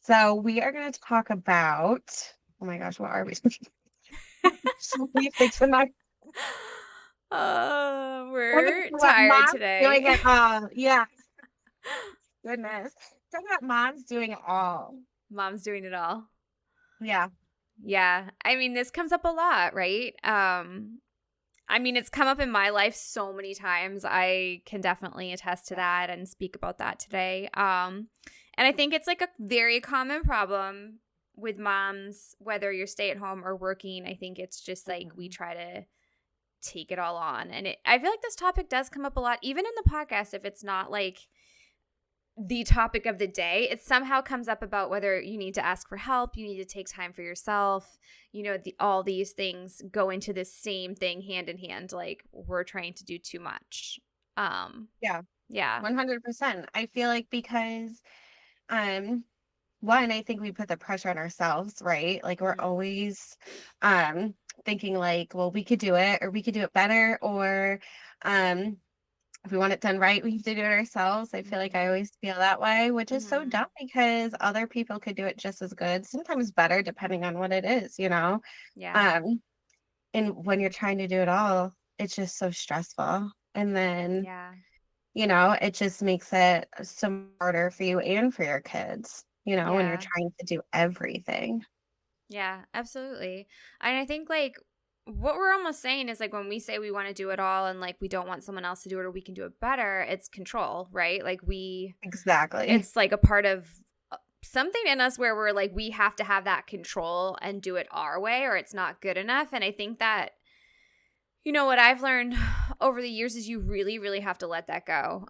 So we are going to talk about, oh my gosh, what are we? So we fixing that. Oh, We're gonna we're talk about tired moms doing today. it all. Yeah, goodness. Talk about moms doing it all. Mom's doing it all. Yeah. Yeah. I mean, this comes up a lot, right? I mean, it's come up in my life so many times. I can definitely attest to that and speak about that today. And I think it's like a very common problem with moms, whether you're stay at home or working. I think it's just like we Mhm. try to take it all on. And I feel like this topic does come up a lot, even in the podcast, if it's not like the topic of the day, it somehow comes up about whether you need to ask for help, you need to take time for yourself. All these things go into this same thing hand in hand, like we're trying to do too much. Um, Yeah, yeah. 100%. I feel like because, um, one, I think we put the pressure on ourselves, right? Like we're hmm always, um, thinking like, well, we could do it or we could do it better or, um, if we want it done right, we have to do it ourselves. I feel like I hmm always feel that way, which is so hmm dumb because other people could do it just as good, sometimes better, depending on what it is, you know? Yeah. Um, and when you're trying to do it all, it's just so stressful. And then, Yeah. it just makes it so harder for you and for your kids, when you're Yeah. trying to do everything. Yeah, absolutely. And I think like what we're almost saying is like when we say we want to do it all and like we don't want someone else to do it or we can do it better, it's control, right? Like Exactly. it's like a part of something in us where we're like we have to have that control and do it our way or it's not good enough. And I think that what I've learned over the years is you really really have to let that go.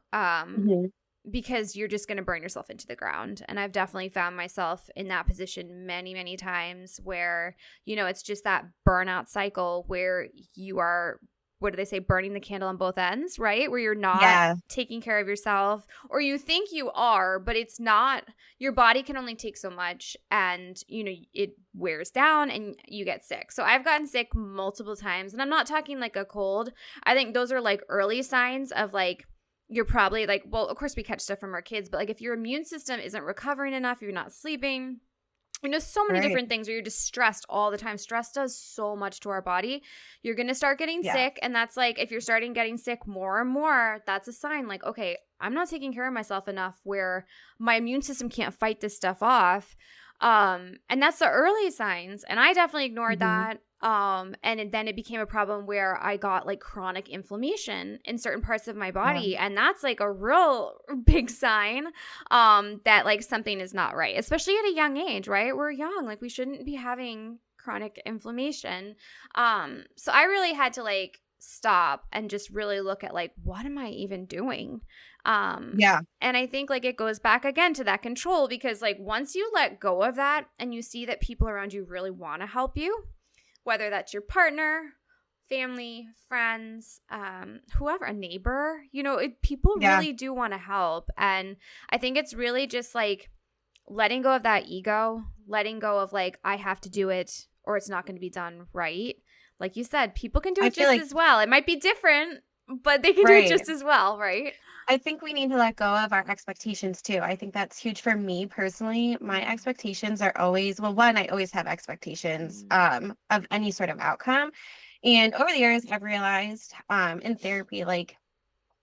Mhm. Because you're just going to burn yourself into the ground. And I've definitely found myself in that position many, many times where, it's just that burnout cycle where you are, what do they say, burning the candle on both ends, right? Where you're not Yeah. taking care of yourself or you think you are, but it's not. Your body can only take so much and, it wears down and you get sick. So I've gotten sick multiple times and I'm not talking like a cold. I think those are like early signs of like, you're probably like, well, of course we catch stuff from our kids, but like if your immune system isn't recovering enough, you're not sleeping, so many Right. different things where you're just stressed all the time. Stress does so much to our body. You're going to start getting Yeah. sick. And that's like, if you're starting getting sick more and more, that's a sign like, okay, I'm not taking care of myself enough where my immune system can't fight this stuff off. And that's the early signs. And I definitely ignored Mhm. that. And then it became a problem where I got like chronic inflammation in certain parts of my Yeah. body. And that's like a real big sign that like something is not right, especially at a young age, right? We're young, like we shouldn't be having chronic inflammation. So I really had to like stop and just really look at like what am I even doing? Yeah. And I think like it goes back again to that control because like once you let go of that and you see that people around you really want to help you, whether that's your partner, family, friends, whoever, a neighbor, people Yeah. really do want to help. And I think it's really just like letting go of that ego, letting go of like, I have to do it or it's not going to be done right. Like you said, people can do I it feel just like, as well. It might be different, but they can do it right. just as well, right? I think we need to let go of our expectations too. I think that's huge for me personally. My Mm, expectations are always, well, one, I always have expectations mm, of any sort of outcome. And over the years, I've realized in therapy, like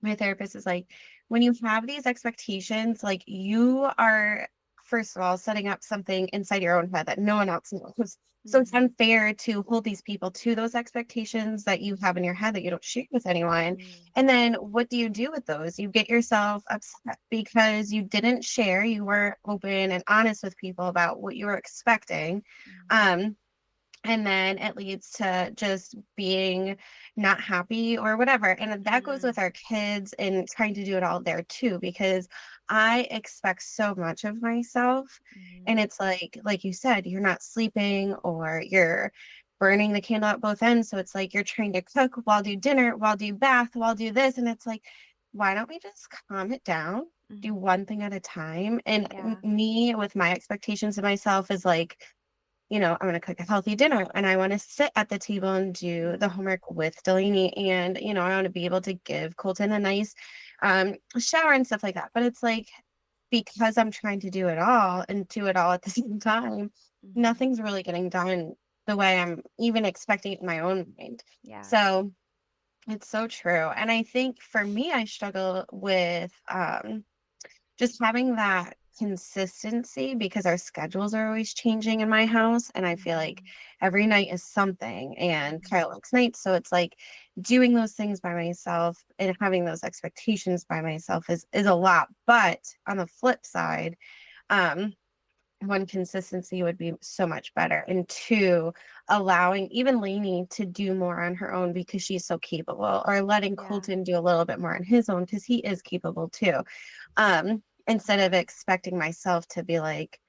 my therapist is like, when you have these expectations, like you are, first of all, setting up something inside your own head that no one else knows. So it's mm, unfair to hold these people to those expectations that you have in your head that you don't share with anyone. mm, And then what do you do with those? You get yourself upset because you didn't share, you weren't open and honest with people about what you were expecting. mm, Um, and then it leads to just being not happy or whatever, and that goes mm, with our kids and trying to do it all there too, because I expect so much of myself, mm, and it's like you said, you're not sleeping or you're burning the candle at both ends, so it's like you're trying to cook while do dinner, while do bath, while do this, and it's like, why don't we just calm it down, do mm. one thing at a time? And Yeah. me with my expectations of myself is like, I'm going to cook a healthy dinner and I want to sit at the table and do the Mm, homework with Delaney. And, I want to be able to give Colton a nice shower and stuff like that. But it's like, because I'm trying to do it all and do it all at the same time, Mhm. nothing's really getting done the way I'm even expecting it in my own mind. Yeah. So it's so true. And I think for me, I struggle with just having that consistency because our schedules are always changing in my house. And I feel like Mhm. every night is something, and Mhm. Kyle likes nights. So it's like doing those things by myself and having those expectations by myself is a lot. But on the flip side, um, one, consistency would be so much better. And two, allowing even Lainey to do more on her own because she's so capable, or letting Yeah. Colton do a little bit more on his own because he is capable too. Instead of expecting myself to be like,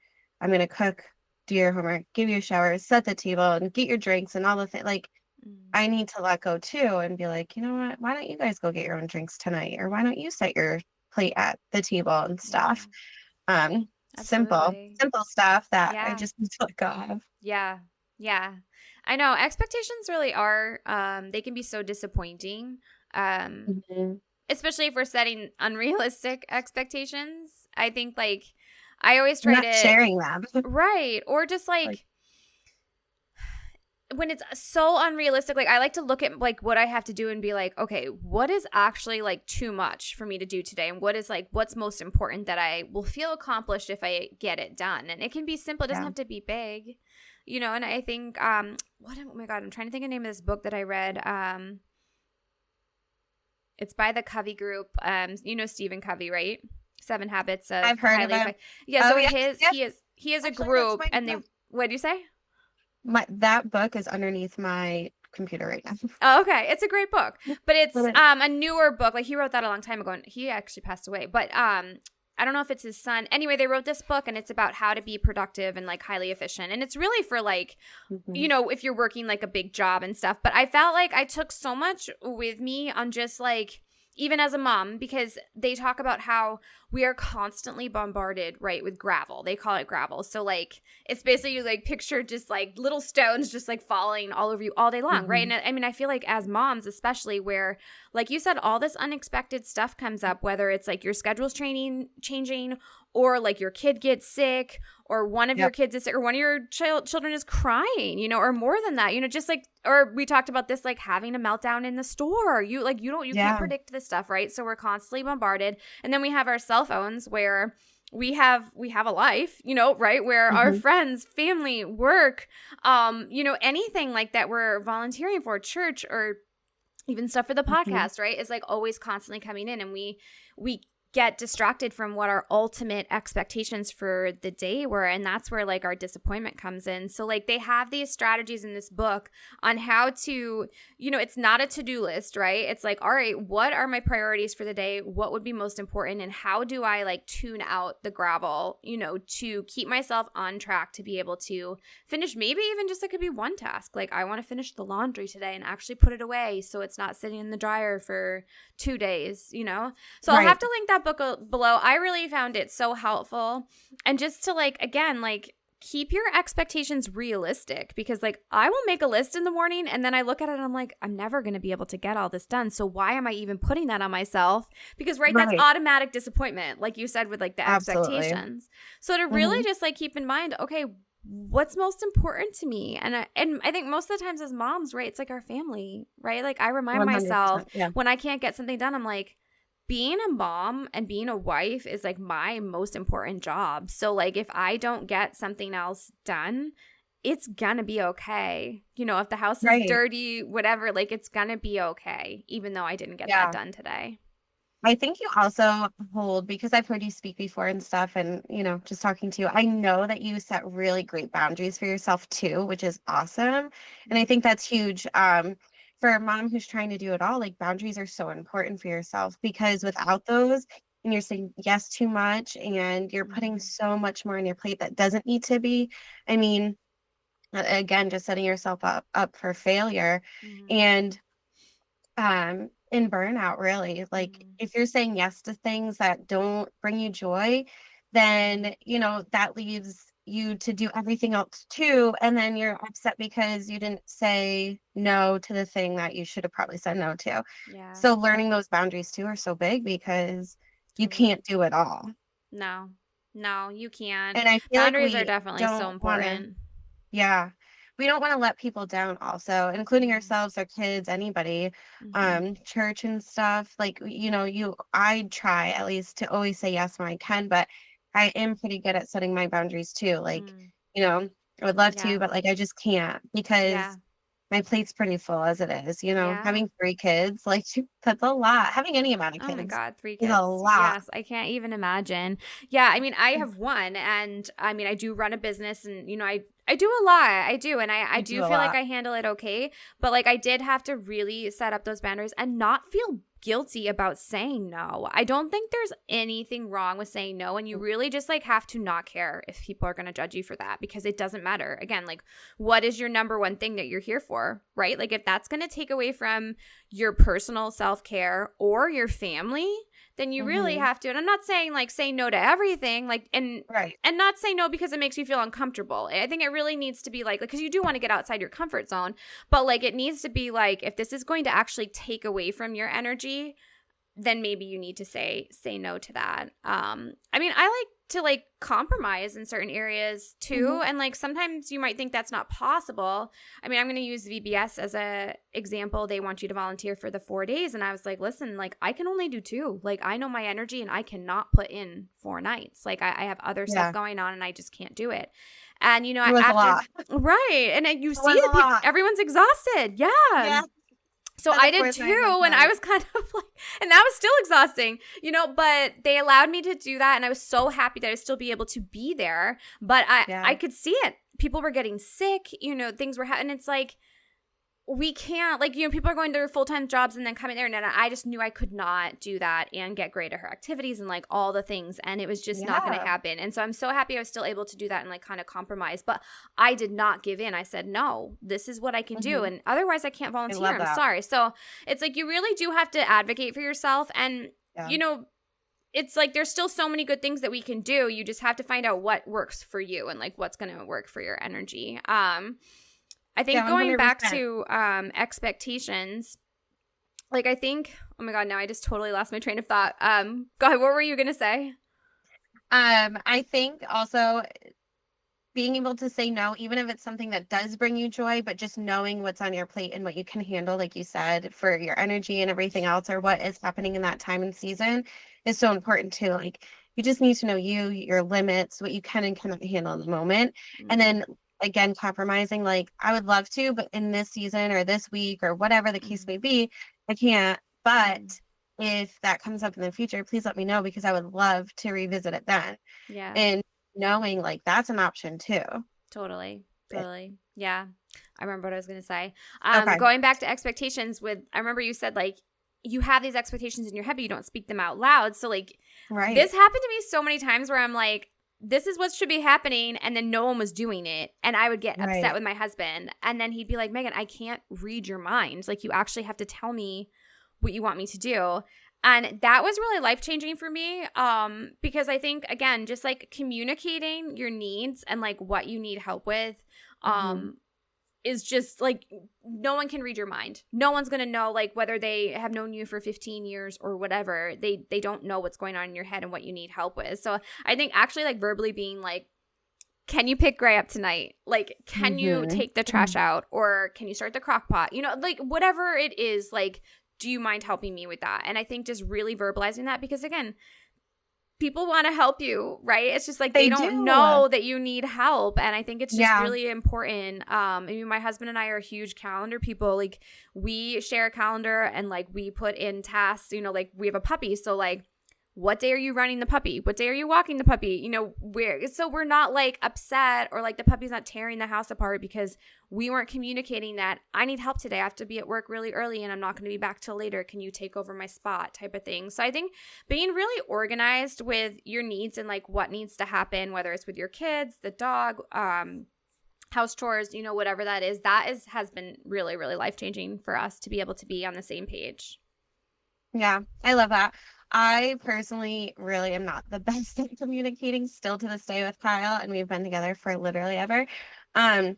I'm gonna cook, do your homework, give you a shower, set the table, and get your drinks and all the things. Like, Mm. I need to let go too and be like, you know what? Why don't you guys go get your own drinks tonight? Or why don't you set your plate at the table and Yeah. stuff? Um, simple, Absolutely. simple stuff that I Yeah. just need to let go of. Yeah. Yeah. I know expectations really are they can be so disappointing. Um Mhm. especially if we're setting unrealistic expectations. I think like I always try Not to sharing them. right or just Like, like when it's so unrealistic, like I like to look at like what I have to do and be like, okay, what is actually like too much for me to do today? And what is like what's most important that I will feel accomplished if I get it done? And it can be simple, it doesn't yeah, have to be big. And I think oh my god, I'm trying to think of the name of this book that I read. It's by the Covey group. Stephen Covey, right? Seven Habits of I've heard of Highly him. Effective. Yeah, Oh so yes, yes. he is a Actually, that's group my and they book. what do you say? That book is underneath my computer right now. Oh, okay. It's a great book, but it's But a newer book. Like he wrote that a long time ago, and he actually passed away. But I don't know if it's his son. Anyway, they wrote this book, and it's about how to be productive and like highly efficient. And it's really for like mhm. if you're working like a big job and stuff. But I felt like I took so much with me on just like, even as a mom, because they talk about how we are constantly bombarded, right, with gravel. They call it gravel. So, like, it's basically like picture just like little stones just like falling all over you all day long, right? And Mhm. I mean, I feel like as moms, especially where, like you said, all this unexpected stuff comes up, whether it's like your schedule's changing or like your kid gets sick or one of your Yep. kids is sick or one of your children is crying, or more than that, just like, or we talked about this, like having a meltdown in the store. You can't Yeah. predict this stuff, right? So we're constantly bombarded. And then we have our cell phones where we have a life, right? Where our Mhm. friends, family, work, anything like that we're volunteering for, church or even stuff for the Mhm. podcast, right, is like always constantly coming in, and we get distracted from what our ultimate expectations for the day were, and that's where like our disappointment comes in. So like they have these strategies in this book on how to, it's not a to-do list, right? It's like, all right, what are my priorities for the day? What would be most important, and how do I like tune out the gravel, to keep myself on track to be able to finish, maybe even just it could be one task. Like I want to finish the laundry today and actually put it away so it's not sitting in the dryer for 2 days. So I'll have Right. to link that book below. I really found it so helpful. And just to like, again, like keep your expectations realistic, because like I will make a list in the morning and then I look at it and I'm like, I'm never going to be able to get all this done. So why am I even putting that on myself? Because right, that's Right. automatic disappointment, like you said, with like the Absolutely. expectations. So to really Mhm. just like keep in mind, okay, what's most important to me? And I think most of the times as moms, right, it's like our family, right? Like I remind myself 100%. Yeah. when I can't get something done, I'm like, being a mom and being a wife is like my most important job. So like if I don't get something else done, it's gonna be okay. If the house is Right. dirty, whatever, like it's gonna be okay, even though I didn't get that Yeah. done today. I think you also hold, because I've heard you speak before and stuff, and just talking to you, I know that you set really great boundaries for yourself too, which is awesome. And I think that's huge. For a mom who's trying to do it all, like boundaries are so important for yourself, because without those, and you're saying yes too much and you're putting Mm-hmm. so much more on your plate that doesn't need to be. I mean, again, just setting yourself up for failure. Mm-hmm. And in burnout, really, like Mm-hmm. if you're saying yes to things that don't bring you joy, then that leaves you to do everything else too, and then you're upset because you didn't say no to the thing that you should have probably said no to. Yeah, So learning those boundaries too are so big, because you totally. can't do it all. No. No, you can't. And I feel like Boundaries are we definitely so don't wanna important. yeah. We don't wanna let people down also, including Mhm. ourselves, our kids, anybody, Mhm. church and stuff, like, I try at least to always say yes when I can, but I am pretty good at setting my boundaries too, like, Mm. you know, I would love to, Yeah. but, like, I just can't Yeah. because my plate's pretty full as it is, Yeah. having 3 kids, like, that's a lot. Having any amount of Oh my kids God, 3 is a kids. lot. Yes, I can't even imagine. Yeah, I mean, I have one, and I mean, I do run a business, and I do a lot. I do, and I You do do a feel like lot. I handle it okay. But like, I did have to really set up those boundaries and not feel guilty about saying no. I don't think there's anything wrong with saying no, and you really just like have to not care if people are going to judge you for that, because it doesn't matter. Again, like, what is your number one thing that you're here for, right? Like, if that's going to take away from your personal self-care or your family, then you really Mhm. have to. And I'm not saying like say no to everything, like, Right. and not say no because it makes you feel uncomfortable. I think it really needs to be like, because you do want to get outside your comfort zone, but like it needs to be like, if this is going to actually take away from your energy, then maybe you need to say no to that. I mean, I like to like compromise in certain areas too, Mhm. and like sometimes you might think that's not possible. I mean, I'm going to use VBS as a example. They want you to volunteer for the 4 days, and I was like, listen, like I can only do 2. Like I know my energy, and I cannot put in 4 nights. Like I have other stuff Yeah. going on, and I just can't do it. And It was a after, lot. right, and then you It see was a it, lot. everyone's exhausted. Yeah. Yeah. So As a I did course I have too, and I done. was kind of like, and that was still exhausting, but they allowed me to do that, and I was so happy that I still be able to be there. But I Yeah. could see it. People were getting sick, things were happening. It's like, we can't, like, people are going to their full-time jobs and then coming there, and then I just knew I could not do that and get great at her activities and like all the things, and it was just not going to Yeah. happen. And so I'm so happy I was still able to do that and like kind of compromise, but I did not give in. I said, no, this is what I can do, Mhm. and otherwise I can't I volunteer. love I'm that. sorry. So it's like, you really do have to advocate for yourself, and Yeah. you know it's like there's still so many good things that we can do. You just have to find out what works for you and like what's going to work for your energy. I think Yeah, going back 100%. to expectations, like I think, oh my God, now I just totally lost my train of thought. Go ahead, what were you gonna say? I think also being able to say no, even if it's something that does bring you joy, but just knowing what's on your plate and what you can handle, like you said, for your energy and everything else, or what is happening in that time and season is so important too. Like you just need to know you, your limits, what you can and cannot handle in the moment. And Mm, then again, compromising, like I would love to, but in this season or this week or whatever the case may mm, be, I can't. But mm. if that comes up in the future, please let me know because I would love to revisit it then. Yeah, And knowing like that's an option too. totally, Eh, totally. Yeah, I remember what I was gonna say. Okay. Going back to expectations, I remember you said like you have these expectations in your head, but you don't speak them out loud. So like this Right. happened to me so many times where I'm like, this is what should be happening, and then no one was doing it, and I would get upset Right. with my husband, and then he'd be like, Megan, I can't read your mind. Like, you actually have to tell me what you want me to do. And that was really life changing for me, because I think, again, just like communicating your needs and like what you need help with, Mhm. um, is just like, no one can read your mind. No one's going to know, like, whether they have known you for 15 years or whatever. They don't know what's going on in your head and what you need help with. So I think actually like verbally being like, can you pick Gray up tonight? Like, can you Mhm. take the trash out, or can you start the crock pot? Like, whatever it is, like, do you mind helping me with that? And I think just really verbalizing that, because again, people want to help you, right? It's just like they They don't do. know that you need help. And I think it's just Yeah. really important. I mean, my husband and I are huge calendar people. Like, we share a calendar, and like we put in tasks, like we have a puppy. So like, what day are you running the puppy? What day are you walking the puppy? Where, so we're not like upset, or like the puppy's not tearing the house apart because we weren't communicating that I need help today. I have to be at work really early and I'm not going to be back till later. Can you take over my spot, type of thing. So I think being really organized with your needs and like what needs to happen, whether it's with your kids, the dog, house chores, whatever that has been really, really life changing for us to be able to be on the same page. Yeah. I love that. I personally really am not the best at communicating still to this day with Kyle, and we've been together for literally ever. Um,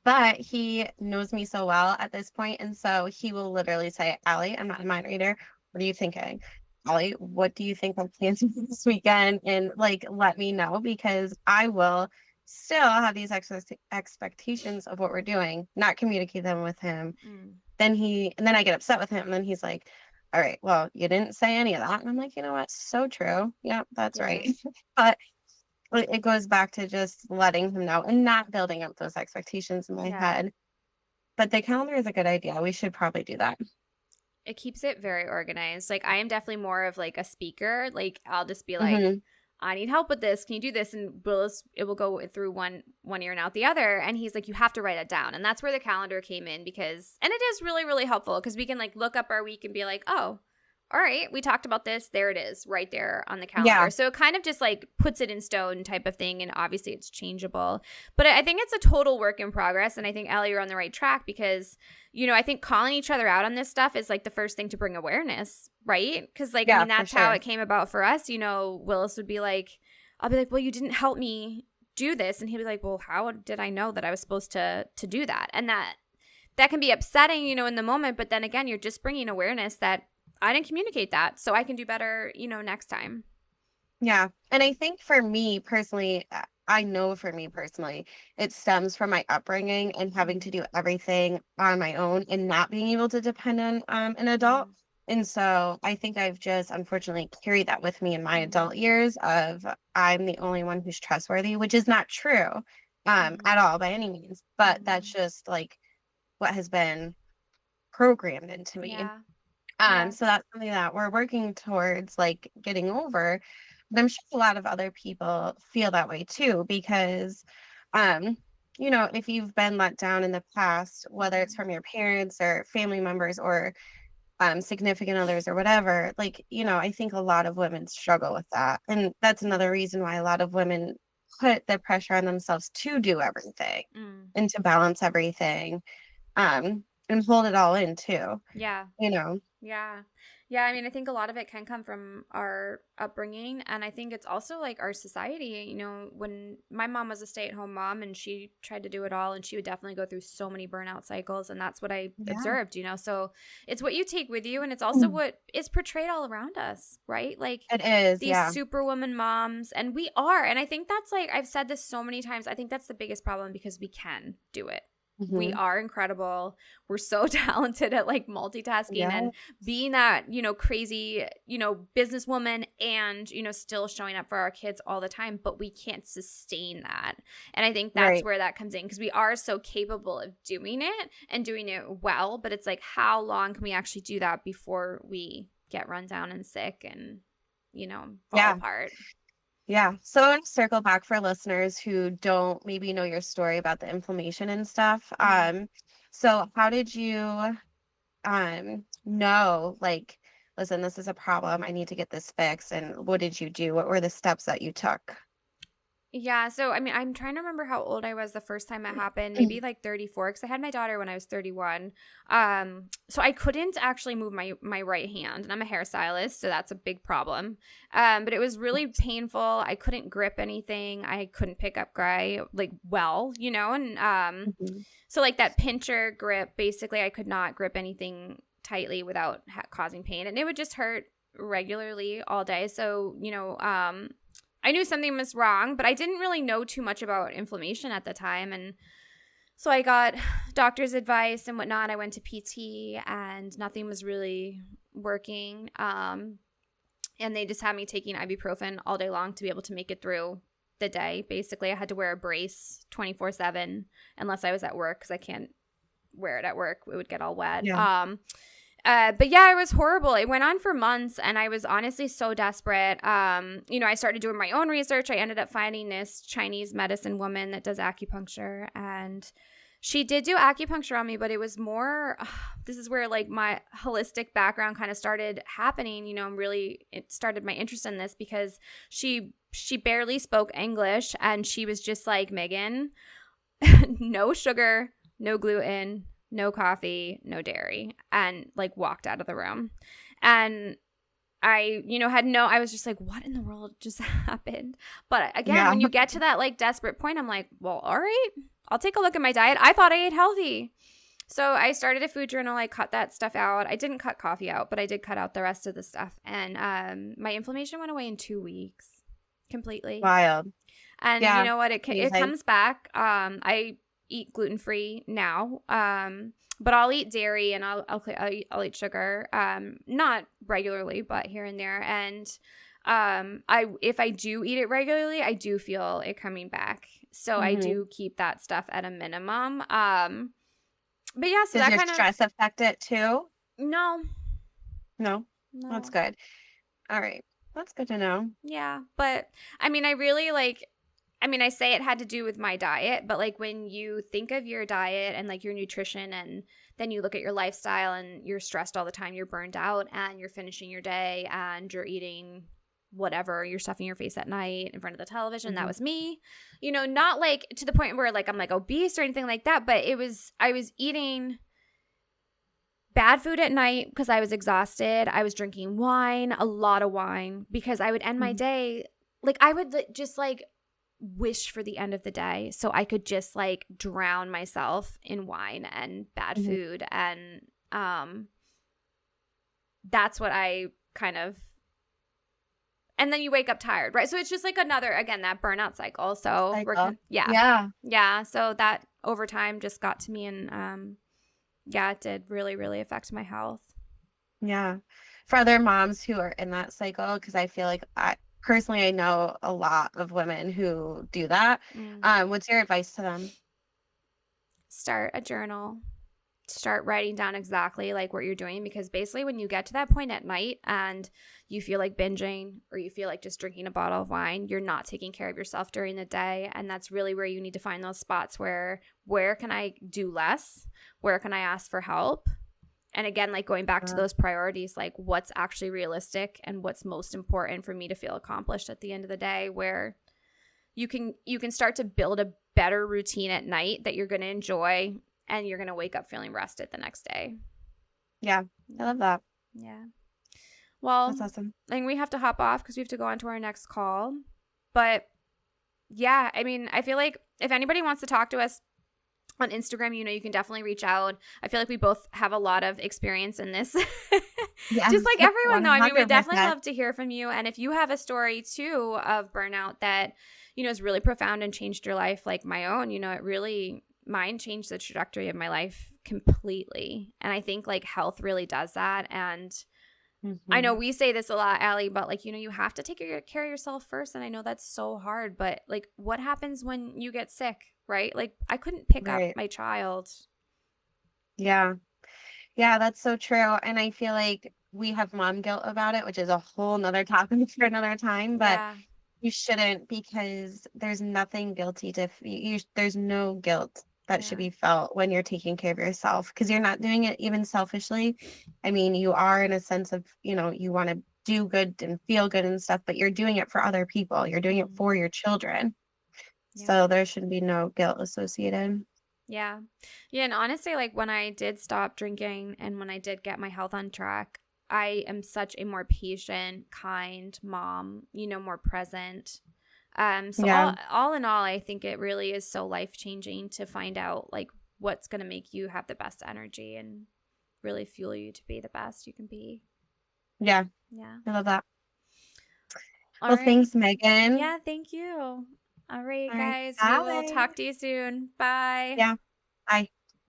but he knows me so well at this point, and so he will literally say, Allie, I'm not a mind reader. What are you thinking? Allie, what do you think I'm planning for this weekend? And like, let me know because I will still have these expectations of what we're doing, not communicate them with him. Mm. And then I get upset with him. And then he's like, all right, well, you didn't say any of that. And I'm like, you know what? So true. Yep, that's Yeah. right. But it goes back to just letting him know and not building up those expectations in my Yeah. head. But the calendar is a good idea. We should probably do that. It keeps it very organized. Like I am definitely more of like a speaker. Like I'll just be like, Hmm. I need help with this. Can you do this? And Willis, it will go through one ear and out the other. And he's like, you have to write it down. And that's where the calendar came in because, and it is really, really helpful because we can like look up our week and be like, oh, all right, we talked about this. There it is, right there on the calendar. Yeah. So it kind of just like puts it in stone type of thing. And obviously it's changeable. But I think it's a total work in progress. And I think, Allie, you're on the right track because, I think calling each other out on this stuff is like the first thing to bring awareness, right? Because, like, I Yeah, mean, for that's how sure. it came about for us. Willis would be like, I'll be like, well, you didn't help me do this. And he'd be like, well, how did I know that I was supposed to do that? And that can be upsetting, in the moment. But then again, you're just bringing awareness that I didn't communicate that. So I can do better, next time. Yeah. And I think for me personally, I know for me personally, it stems from my upbringing and having to do everything on my own and not being able to depend on an adult. Mm-hmm. And so I think I've just unfortunately carried that with me in my Mm-hmm. adult years of I'm the only one who's trustworthy, which is not true Mm-hmm. at all by any means. But that's Mm-hmm. just like what has been programmed into me. Yeah. Yeah. So that's something that we're working towards like getting over. But I'm sure a lot of other people feel that way too, because um, if you've been let down in the past, whether it's Mm-hmm. from your parents or family members or significant others or whatever, like, I think a lot of women struggle with that. And that's another reason why a lot of women put the pressure on themselves to do everything Mm. and to balance everything, and hold it all in too, Yeah. you know. Yeah. Yeah, I mean, I think a lot of it can come from our upbringing. And I think it's also like our society. When my mom was a stay-at-home mom and she tried to do it all, and she would definitely go through so many burnout cycles. And that's what I Yeah. observed. So it's what you take with you. And it's also what is portrayed all around us, right? Like It is, these yeah. superwoman moms. And we are. And I think that's like, I've said this so many times. I think that's the biggest problem because we can do it. We Mhm. are incredible. We're so talented at like multitasking Yeah, and being that, crazy, businesswoman and, still showing up for our kids all the time, but we can't sustain that. And I think that's right. where that comes in because we are so capable of doing it and doing it well. But it's like, how long can we actually do that before we get run down and sick and, fall Yeah, apart? yeah. So I want to circle back for listeners who don't maybe know your story about the inflammation and stuff. Mm. So how did you know, like, listen, this is a problem. I need to get this fixed. And what did you do? What were the steps that you took? Yeah, so I mean, I'm trying to remember how old I was the first time it happened. Maybe like 34, because I had my daughter when I was 31. So I couldn't actually move my right hand, and I'm a hairstylist, so that's a big problem. But it was really painful. I couldn't grip anything. I couldn't pick up like and Mhm. so like that pincher grip, basically, I could not grip anything tightly without causing pain, and it would just hurt regularly all day. So I knew something was wrong, but I didn't really know too much about inflammation at the time. And so I got doctor's advice and whatnot. I went to PT and nothing was really working. And they just had me taking ibuprofen all day long to be able to make it through the day. Basically, I had to wear a brace 24/7 unless I was at work because I can't wear it at work. It would get all wet. Yeah. But yeah, it was horrible. It went on for months and I was honestly so desperate. I started doing my own research. I ended up finding this Chinese medicine woman that does acupuncture, and she did do acupuncture on me, but it was more, this is where like my holistic background kind of started happening. It started my interest in this because she barely spoke English and she was just like, Megan, no sugar, no gluten, no coffee, no dairy, and like walked out of the room. And I, I was just like, what in the world just happened? But again, Yeah. when you get to that like desperate point, I'm like, well, all right, I'll take a look at my diet. I thought I ate healthy. So I started a food journal. I cut that stuff out. I didn't cut coffee out, but I did cut out the rest of the stuff. And my inflammation went away in 2 weeks completely. Wild. And you Yeah. know what? It Amazing. comes back. I eat gluten-free now. But I'll eat dairy and I'll eat sugar. Not regularly, but here and there. And if I do eat it regularly, I do feel it coming back. So I Mm-hmm. do keep that stuff at a minimum. But yeah, so Does that your kind of stress affect it too? no, No? That's no. good. All right. That's good to know. Yeah, but I mean, I say it had to do with my diet, but like when you think of your diet and like your nutrition and then you look at your lifestyle and you're stressed all the time, you're burned out and you're finishing your day and you're eating whatever, you're stuffing your face at night in front of the television. That Mm-hmm. was me. Not like to the point where like I'm like obese or anything like that, but I was eating bad food at night because I was exhausted. I was drinking wine, a lot of wine, because I would end my Mm-hmm. day like I would just like wish for the end of the day so I could just like drown myself in wine and bad Mm-hmm. food. And that's what I kind of, and then you wake up tired, right? So it's just like another, again, that burnout cycle. So Cycle. yeah. Yeah. Yeah. So that over time just got to me and yeah, it did really, really affect my health. Yeah. For other moms who are in that cycle, because I feel like I know a lot of women who do that. Mm. What's your advice to them? Start a journal. Start writing down exactly like what you're doing, because basically when you get to that point at night and you feel like binging or you feel like just drinking a bottle of wine, you're not taking care of yourself during the day. And that's really where you need to find those spots where can I do less? Where can I ask for help? And again, like going back to those priorities, like what's actually realistic and what's most important for me to feel accomplished at the end of the day, where you can start to build a better routine at night that you're going to enjoy and you're going to wake up feeling rested the next day. Yeah. I love that. Yeah. Well, That's awesome. I think we have to hop off because we have to go on to our next call. But yeah, I mean, I feel like if anybody wants to talk to us on Instagram, you can definitely reach out. I feel like we both have a lot of experience in this. Yeah. Just like everyone, though. I mean, we definitely 100%. love to hear from you. And if you have a story, too, of burnout that, is really profound and changed your life like my own, it really, mine changed the trajectory of my life completely. And I think, like, health really does that. And I know Mm-hmm. we say this a lot, Allie, but, like, you have to take care of yourself first. And I know that's so hard. But, like, what happens when you get sick, right? Like, I couldn't pick up Right. my child. Yeah. Yeah, that's so true. And I feel like we have mom guilt about it, which is a whole nother topic for another time, but Yeah. you shouldn't, because there's nothing guilty to, there's no guilt that should Yeah. be felt when you're taking care of yourself, because you're not doing it even selfishly. I mean, you are in a sense of, you want to do good and feel good and stuff, but you're doing it for other people. You're doing it Mhm. for your children. Yeah. So there should be no guilt associated. Yeah. Yeah. And honestly, like when I did stop drinking and when I did get my health on track, I am such a more patient, kind mom, more present. So Yeah. all in all, I think it really is so life changing to find out like what's going to make you have the best energy and really fuel you to be the best you can be. Yeah. Yeah. I love that. All Well, right. thanks, Megan. Yeah. Thank you. All right, All right. guys. We will Bye. talk to you soon. Bye. Yeah. Bye.